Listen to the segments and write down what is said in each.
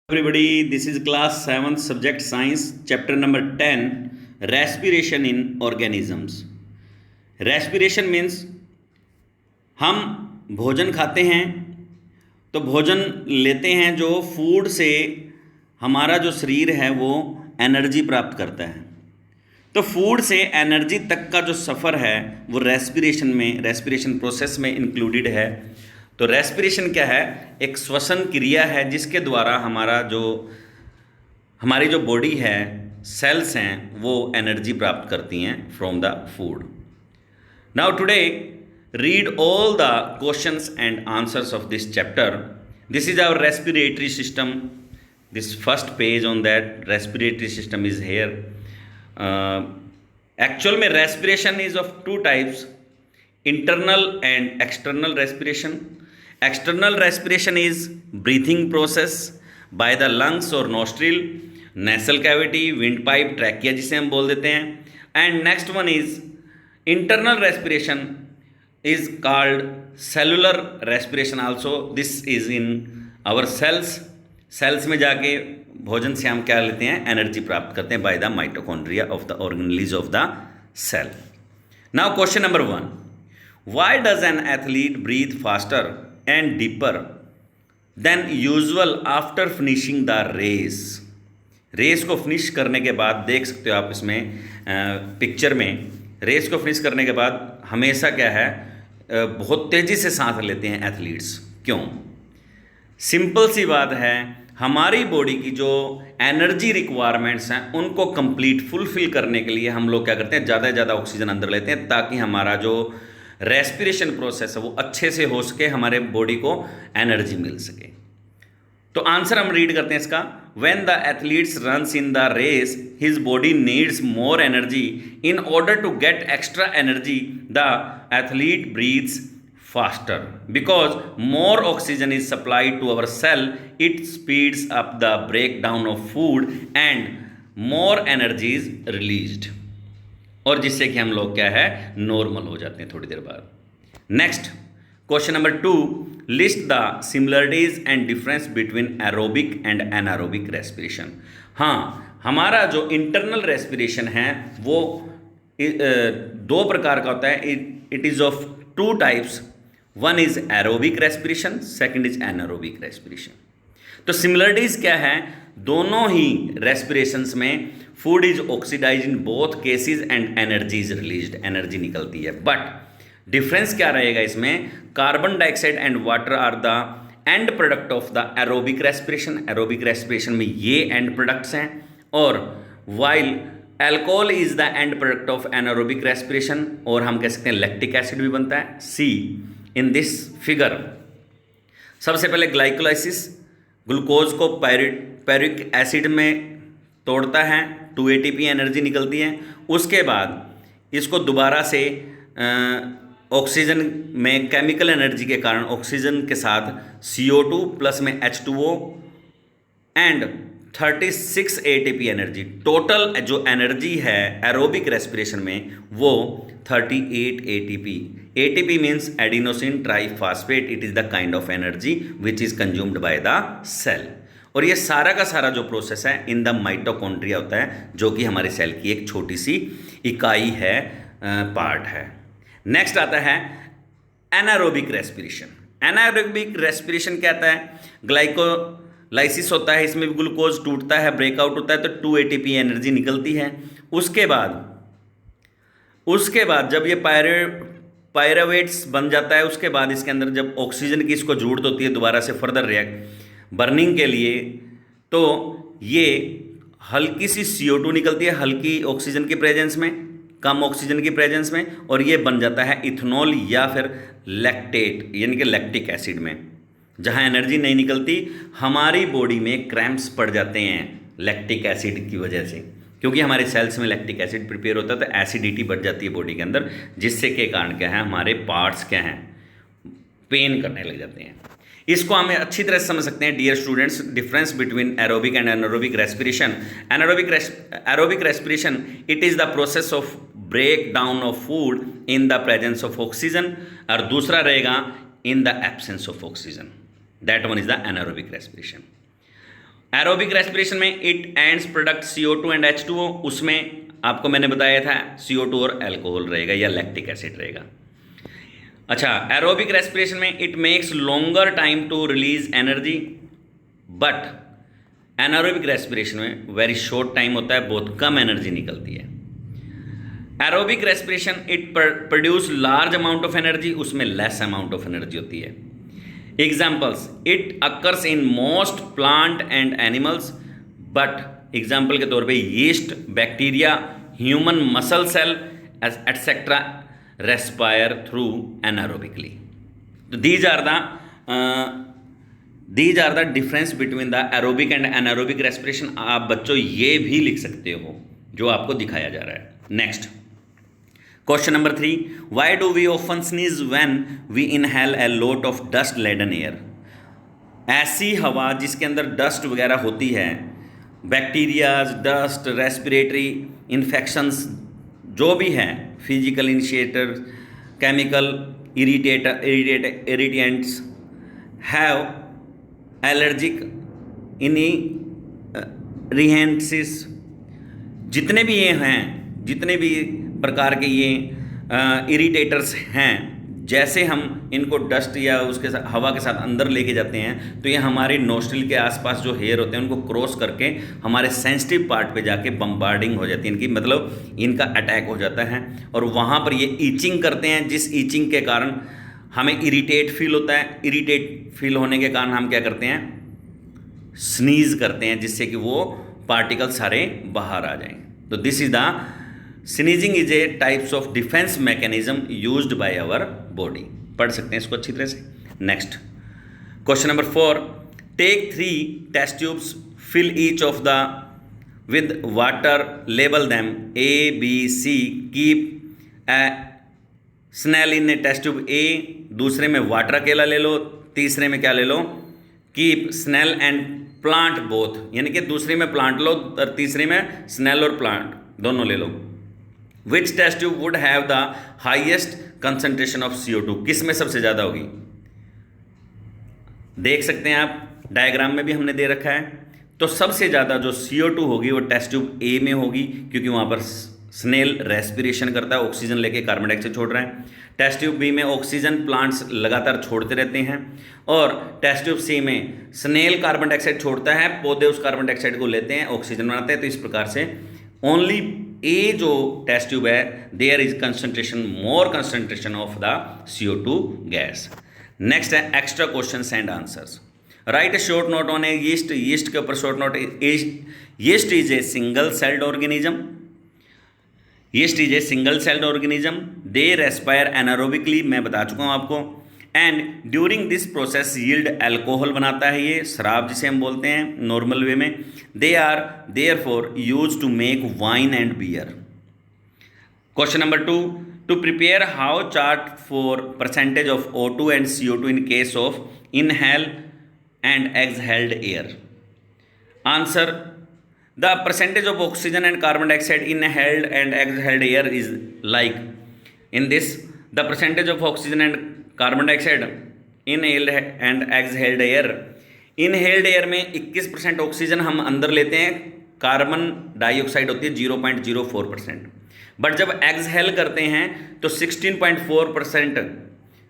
Everybody, this is class 7th subject science chapter number 10 respiration in organisms. Respiration means हम भोजन खाते हैं तो भोजन लेते हैं जो फूड से हमारा जो शरीर है वो एनर्जी प्राप्त करता है। तो फूड से एनर्जी तक का जो सफ़र है वो रेस्पिरेशन प्रोसेस में इंक्लूडेड है। तो रेस्पिरेशन क्या है? एक श्वसन क्रिया है जिसके द्वारा हमारी जो बॉडी है, सेल्स हैं, वो एनर्जी प्राप्त करती हैं from the food. Now today read all the questions and answers of this chapter. This is our respiratory system. This first page on that respiratory system is here. Actual में respiration is of two types, internal and external respiration. External respiration is breathing process by the lungs or nostril, nasal cavity, windpipe, trachea जिसे हम बोल देते हैं. And next one is internal respiration is called cellular respiration also. This is in our cells में जाके भोजन से हम क्या लेते हैं? एनर्जी प्राप्त करते हैं by the mitochondria of the organelles of the cell. Now question number 1. Why does an athlete breathe faster and deeper than usual after finishing the race? Race को फिनिश करने के बाद देख सकते हो आप इसमें पिक्चर में, रेस को फिनिश करने के बाद हमेशा क्या है, बहुत तेज़ी से सांस लेते हैं एथलीट्स। क्यों? सिंपल सी बात है, हमारी बॉडी की जो एनर्जी रिक्वायरमेंट्स हैं उनको कंप्लीट फुलफिल करने के लिए हम लोग क्या करते हैं, ज़्यादा से ज़्यादा ऑक्सीजन अंदर लेते हैं ताकि हमारा जो रेस्पिरेशन प्रोसेस है वो अच्छे से हो सके, हमारे बॉडी को एनर्जी मिल सके। तो आंसर हम रीड करते हैं इसका। When the athletes runs in the race his body needs more energy in order to get extra energy the athlete breathes faster because more oxygen is supplied to our cell. It speeds up the breakdown of food and more energy is released, और जिससे कि हम लोग क्या है, normal हो जाते हैं थोड़ी देर बाद। Next question number 2, list the similarities and difference between aerobic and anaerobic respiration. हाँ, हमारा जो इंटरनल रेस्पिरेशन है वो दो प्रकार का होता है। It is of two types. One is aerobic respiration, second is anaerobic respiration. तो सिमिलरिटीज क्या है? दोनों ही रेस्पिरेशंस में food is oxidise in both cases and energy is released, energy निकलती है। बट डिफरेंस क्या रहेगा इसमें? Carbon dioxide and water are the end product of the aerobic respiration. Aerobic respiration में ये एंड प्रोडक्ट्स हैं, और while alcohol is the end product of anaerobic respiration, और हम कह सकते हैं लैक्टिक एसिड भी बनता है। सी इन दिस फिगर, सबसे पहले ग्लाइकोलाइसिस ग्लूकोज को पायरिक एसिड में तोड़ता है, 2 ATP एनर्जी निकलती है। उसके बाद इसको दोबारा से ऑक्सीजन में केमिकल एनर्जी के कारण ऑक्सीजन के साथ CO2 प्लस में H2O and 36 ATP energy, total जो एनर्जी है एरोबिक रेस्पिरेशन में वो 38 ATP। ATP means adenosine triphosphate. It is the kind of energy which is consumed by the cell. और ये सारा का सारा जो प्रोसेस है इन द माइटोकॉन्ड्रिया होता है, जो कि हमारे सेल की एक छोटी सी इकाई है, पार्ट है। नेक्स्ट आता है एनारोबिक रेस्पिरेशन। एनारोबिक रेस्पिरेशन क्या आता है? ग्लाइकोलाइसिस होता है, इसमें भी ग्लूकोज टूटता है, ब्रेकआउट होता है, तो 2 ATP एनर्जी निकलती है। उसके बाद जब ये पायरुवेट्स बन जाता है, उसके बाद इसके अंदर जब ऑक्सीजन की इसको जरूरत होती है दोबारा से फर्दर रिएक्ट बर्निंग के लिए, तो ये हल्की सी CO2 निकलती है, हल्की ऑक्सीजन की प्रेजेंस में, कम ऑक्सीजन की प्रेजेंस में, और ये बन जाता है इथेनॉल या फिर लैक्टेट यानी कि लैक्टिक एसिड में। जहाँ एनर्जी नहीं निकलती, हमारी बॉडी में क्रैम्प्स पड़ जाते हैं लैक्टिक एसिड की वजह से, क्योंकि हमारे सेल्स में लैक्टिक एसिड प्रिपेयर होता है, तो एसिडिटी बढ़ जाती है बॉडी के अंदर, जिससे के कारण क्या है, हमारे पार्ट्स क्या हैं, पेन करने लग जाते हैं। इसको हमें अच्छी तरह से समझ सकते हैं dear students. Difference between aerobic and anaerobic respiration. Aerobic respiration it is the process of break down of food in the presence of oxygen, और दूसरा रहेगा in the absence of oxygen, that one is the anaerobic respiration. Aerobic respiration में it ends product CO2 and H2O, उसमें आपको मैंने बताया था CO2 और अल्कोहल रहेगा या लैक्टिक एसिड रहेगा। अच्छा, एरोबिक रेस्पिरेशन में it makes longer time to release energy, but anaerobic respiration में वेरी शॉर्ट टाइम होता है, बहुत कम एनर्जी निकलती है। Aerobic respiration it produce large amount of energy, उसमें लेस अमाउंट ऑफ एनर्जी होती है। Examples, it occurs in most plant and animals, but example के तौर पे yeast, bacteria, human muscle cell etcetera respire through anaerobically. तो these are the difference between the aerobic and anaerobic respiration. आप बच्चों ये भी लिख सकते हो जो आपको दिखाया जा रहा है। Next question number 3, why do we often sneeze when we inhale a lot of dust laden air. ऐसी हवा जिसके अंदर डस्ट वगैरह होती है, बैक्टीरियाज, डस्ट, रेस्पिरेटरी इन्फेक्शंस जो भी हैं, physical initiator, chemical irritants, have allergic rhinitis, जितने भी ये हैं, जितने भी प्रकार के ये इरिटेटर्स हैं, जैसे हम इनको डस्ट या उसके साथ हवा के साथ अंदर लेके जाते हैं तो ये हमारे नोस्ट्रिल के आसपास जो हेयर होते हैं उनको क्रॉस करके हमारे सेंसिटिव पार्ट पे जाके बम्बार्डिंग हो जाती है इनकी, मतलब इनका अटैक हो जाता है और वहाँ पर ये ईचिंग करते हैं, जिस ईचिंग के कारण हमें इरिटेट फील होता है। इरिटेट फील होने के कारण हम क्या करते हैं, स्नीज करते हैं, जिससे कि वो पार्टिकल सारे बाहर आ जाएंगे। तो this is the sneezing is a types of defence mechanism used by our body. पढ़ सकते हैं इसको अच्छी तरह से। Next question number 4, take 3 test tubes, fill each of the with water, label them ABC, keep a snail in a test tube A, दूसरे में water अकेला ले लो, तीसरे में क्या ले लो, keep snail and plant both, यानी कि दूसरे में प्लांट लो और तीसरे में स्नेल और प्लांट दोनों ले लो। Which test tube would have the highest concentration of CO2, किस में सबसे ज़्यादा होगी। देख सकते हैं आप डायग्राम में भी हमने दे रखा है। तो सबसे ज़्यादा जो CO2 होगी वो टेस्ट ट्यूब A में होगी, क्योंकि वहाँ पर स्नेल रेस्पिरेशन करता है, ऑक्सीजन लेके कार्बन डाइऑक्साइड छोड़ रहा है। टेस्ट ट्यूब B में ऑक्सीजन प्लांट्स लगातार छोड़ते रहते हैं, और टेस्ट ट्यूब C में स्नेल कार्बन डाइऑक्साइड छोड़ता है, पौधे उस कार्बन डाइऑक्साइड को लेते हैं, ऑक्सीजन बनाते हैं। तो इस प्रकार से ओनली A जो टेस्ट ट्यूब है, there is concentration, more concentration of the CO2 gas. Next है extra questions and answers. Write a short note on a yeast, yeast के ऊपर short note. Yeast is a single celled organism, yeast is a single celled organism, they respire anaerobically, मैं बता चुका हूँ आपको, and during this process yield alcohol बनाता है, ये शराब जिसे हम बोलते हैं नॉर्मल वे में। They are therefore used to make wine and beer. Question number 2, to prepare how chart for percentage of O2 and CO2 in case of inhale and exhaled air. Answer, the percentage of oxygen and carbon dioxide inhaled and exhaled air is like in this, the percentage of oxygen and carbon dioxide inhaled and exhaled air, inhaled air में 21% oxygen हम अंदर लेते हैं, carbon dioxide होती है 0.04%, but जब exhale करते हैं तो 16.4%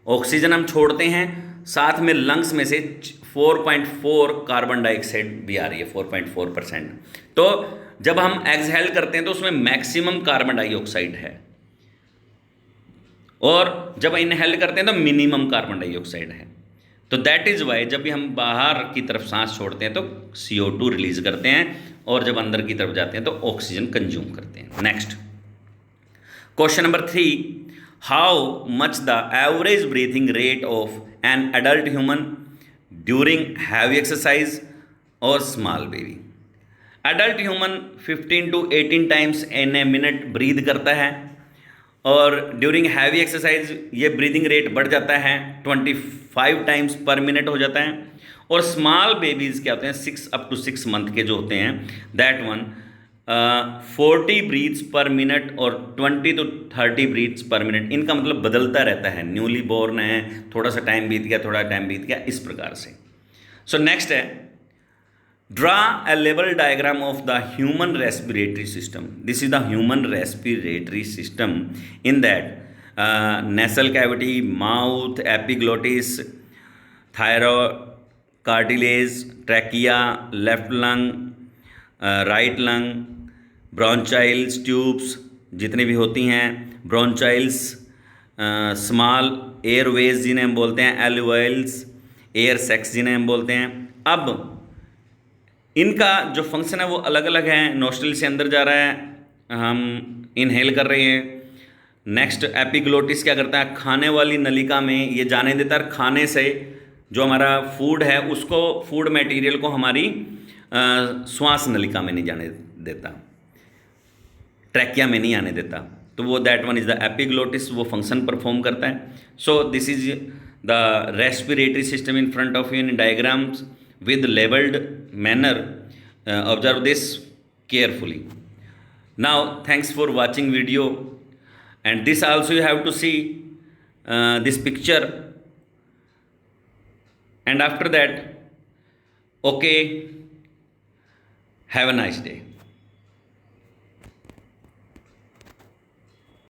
ऑक्सीजन हम छोड़ते हैं, साथ में लंग्स में से 4.4 कार्बन डाइऑक्साइड भी आ रही है, 4.4%। तो जब हम एक्सहेल करते हैं तो उसमें मैक्सिमम कार्बन डाइऑक्साइड है, और जब इनहेल करते हैं तो मिनिमम कार्बन डाइऑक्साइड है। तो दैट इज वाई जब भी हम बाहर की तरफ सांस छोड़ते हैं तो CO2 रिलीज करते हैं, और जब अंदर की तरफ जाते हैं तो ऑक्सीजन कंज्यूम करते हैं। Next question number 3, how much the average breathing rate of an adult human during heavy exercise और small baby. Adult human 15 to 18 times in a minute breathe करता है, और ड्यूरिंग हैवी एक्सरसाइज ये breathing rate बढ़ जाता है, 25 times पर minute हो जाता है। और स्मॉल बेबीज़ क्या होते हैं, 6 up to 6 मंथ के जो होते हैं, that one 40 breaths per minute और 20 to 30 ब्रीथ्स पर मिनट। इनका मतलब बदलता रहता है, न्यूली बॉर्न है, थोड़ा सा टाइम बीत गया, थोड़ा टाइम बीत गया, इस प्रकार से। सो नेक्स्ट है Draw a level diagram of the human respiratory system. This is the human respiratory system. In that, nasal cavity, mouth, epiglottis, thyroid, cartilage, trachea, left lung, right lung, bronchials, tubes जितनी भी होती हैं, bronchials, small Airways जिन्हें हम बोलते हैं, एल्वेल्स, air sacs जिन्हें हम बोलते हैं. अब इनका जो फंक्शन है वो अलग अलग है. नोस्ट्रिल से अंदर जा रहा है, हम इनहेल कर रहे हैं. नेक्स्ट एपिग्लोटिस क्या करता है, खाने वाली नलिका में ये जाने देता है. खाने से जो हमारा फूड है उसको, फूड मटेरियल को हमारी श्वास नलिका में नहीं जाने देता, ट्रैकिया में नहीं आने देता. तो वो that one is the epiglottis, वो फंक्शन परफॉर्म करता है. So this is the respiratory system in front of you in diagrams with labeled manner. Observe this carefully. Now thanks for watching video, and this also you have to see this picture, and after that, okay, have a nice day.